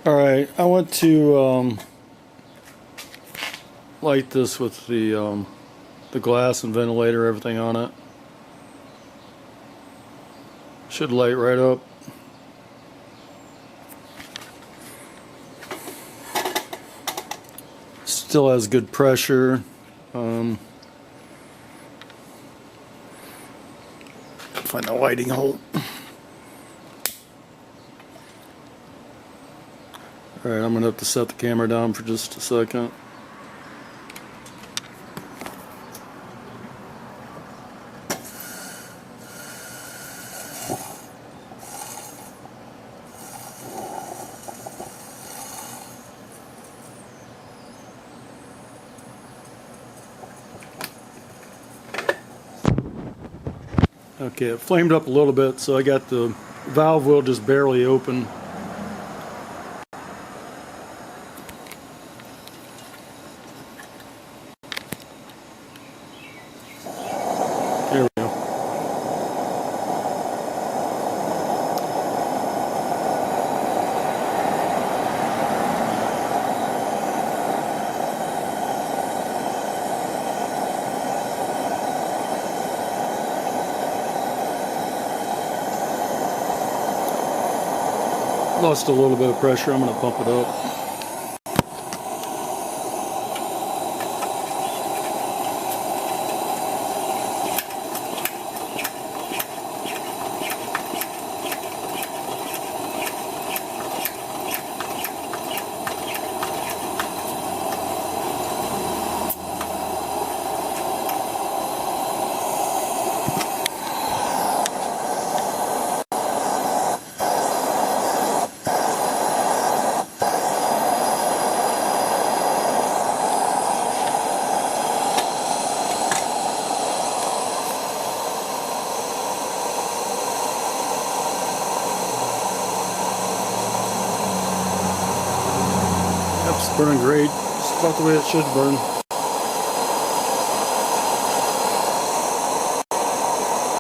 Alright, I went to light this with the glass and ventilator, everything on it. Should light right up. Still has good pressure. Find the lighting hole. Alright, I'm going to have to set the camera down for just a second. Okay, it flamed up a little bit, so I got the valve wheel just barely open. There we go. Lost a little bit of pressure. I'm going to pump it up. It's burning great. It's about the way it should burn.